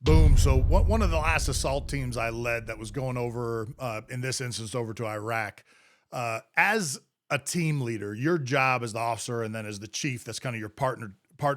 Boom. So one of the last assault teams I led that was going over, in this instance, over to Iraq. As a team leader, your job as the officer and then as the chief, that's kind of your partner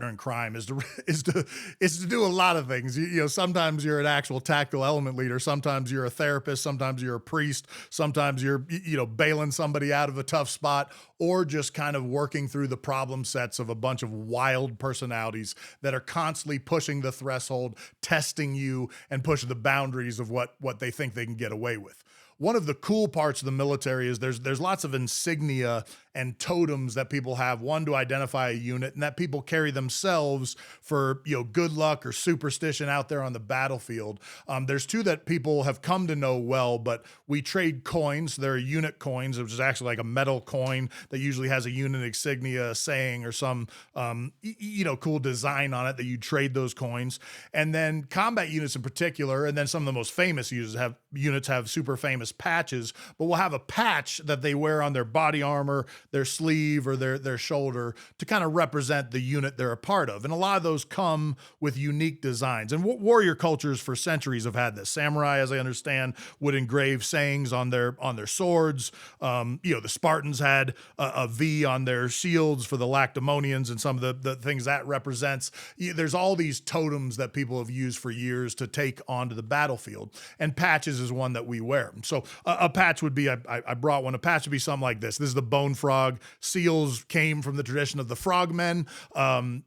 in crime, is to is to do a lot of things. Sometimes you're an actual tactical element leader, sometimes you're a therapist, sometimes you're a priest, sometimes you're bailing somebody out of a tough spot, or just kind of working through the problem sets of a bunch of wild personalities that are constantly pushing the threshold, testing you, and pushing the boundaries of what they think they can get away with. One of the cool parts of the military is there's lots of insignia and totems that people have, one to identify a unit, and that people carry themselves for good luck or superstition out there on the battlefield. There's two that people have come to know well, but we trade coins. They're unit coins, which is actually like a metal coin that usually has a unit insignia, a saying, or some cool design on it that you trade those coins. And then combat units in particular, and then some of the most famous units have super famous patches, but will have a patch that they wear on their body armor, their sleeve, or their shoulder to kind of represent the unit they're a part of. And a lot of those come with unique designs. And warrior cultures for centuries have had this. Samurai, as I understand, would engrave sayings on their swords. The Spartans had a V on their shields for the Lacedaemonians and some of the things that represents. There's all these totems that people have used for years to take onto the battlefield, and patches is one that we wear. So a patch would be, I brought one, a patch would be something like this. This is the bone frog. Seals came from the tradition of the frogmen.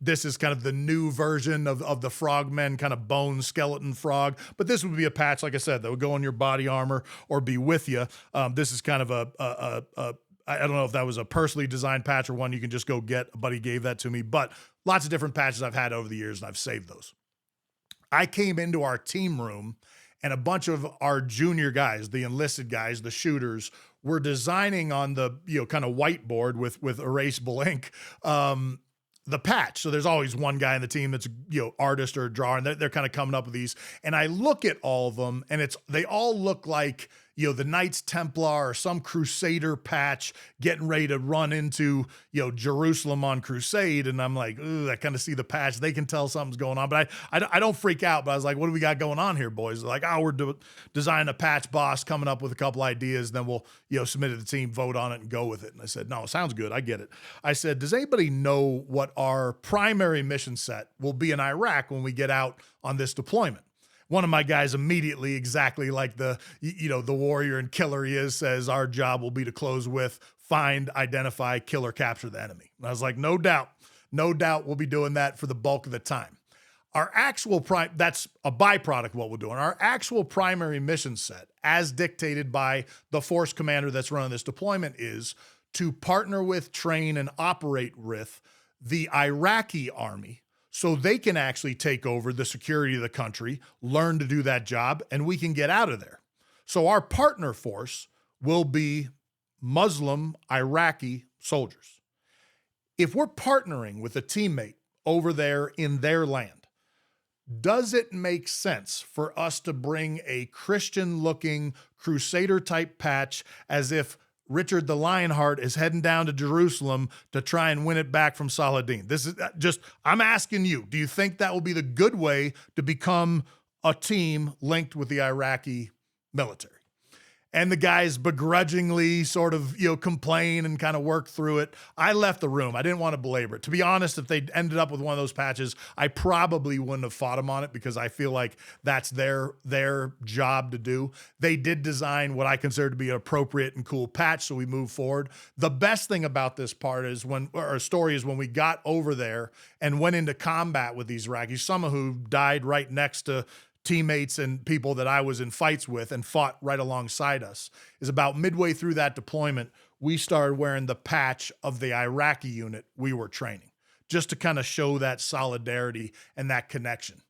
This is kind of the new version of the frogmen, kind of bone skeleton frog. But this would be a patch, like I said, that would go on your body armor or be with you. This is kind of I don't know if that was a personally designed patch or one you can just go get. A buddy gave that to me, but lots of different patches I've had over the years, and I've saved those. I came into our team room, and a bunch of our junior guys, the enlisted guys, the shooters, were designing on the kind of whiteboard with erasable ink, the patch. So there's always one guy in the team that's artist or a drawer, and they're kind of coming up with these. And I look at all of them, and they all look like the Knights Templar or some Crusader patch getting ready to run into Jerusalem on crusade. And I'm like, ooh, I kind of see the patch. They can tell something's going on, but I don't freak out. But I was like, what do we got going on here, boys? They're like, oh, we're designing a patch, boss, coming up with a couple ideas. Then we'll submit it to the team, vote on it, and go with it. And I said, no, sounds good. I get it. I said, does anybody know what our primary mission set will be in Iraq when we get out on this deployment? One of my guys immediately, exactly like the warrior and killer he is, says our job will be to close with, find, identify, kill, or capture the enemy. And I was like, no doubt we'll be doing that for the bulk of the time. Our actual that's a byproduct of what we're doing. Our actual primary mission set, as dictated by the force commander that's running this deployment, is to partner with, train, and operate with the Iraqi army so they can actually take over the security of the country, learn to do that job, and we can get out of there. So our partner force will be Muslim Iraqi soldiers. If we're partnering with a teammate over there in their land, does it make sense for us to bring a Christian-looking Crusader-type patch as if Richard the Lionheart is heading down to Jerusalem to try and win it back from Saladin? This is just, I'm asking you, do you think that will be the good way to become a team linked with the Iraqi military? And the guys begrudgingly sort of, complain and kind of work through it. I left the room. I didn't want to belabor it. To be honest, if they ended up with one of those patches, I probably wouldn't have fought them on it because I feel like that's their job to do. They did design what I consider to be an appropriate and cool patch, so we moved forward. The best thing about this part is when we got over there and went into combat with these Iraqis, some of who died right next to teammates and people that I was in fights with and fought right alongside us, is about midway through that deployment, we started wearing the patch of the Iraqi unit we were training, just to kind of show that solidarity and that connection.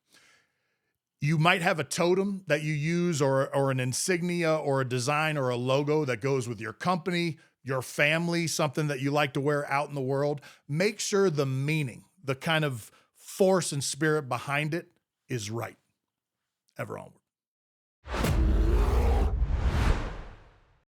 You might have a totem that you use or an insignia or a design or a logo that goes with your company, your family, something that you like to wear out in the world. Make sure the meaning, the kind of force and spirit behind it is right. Ever onward.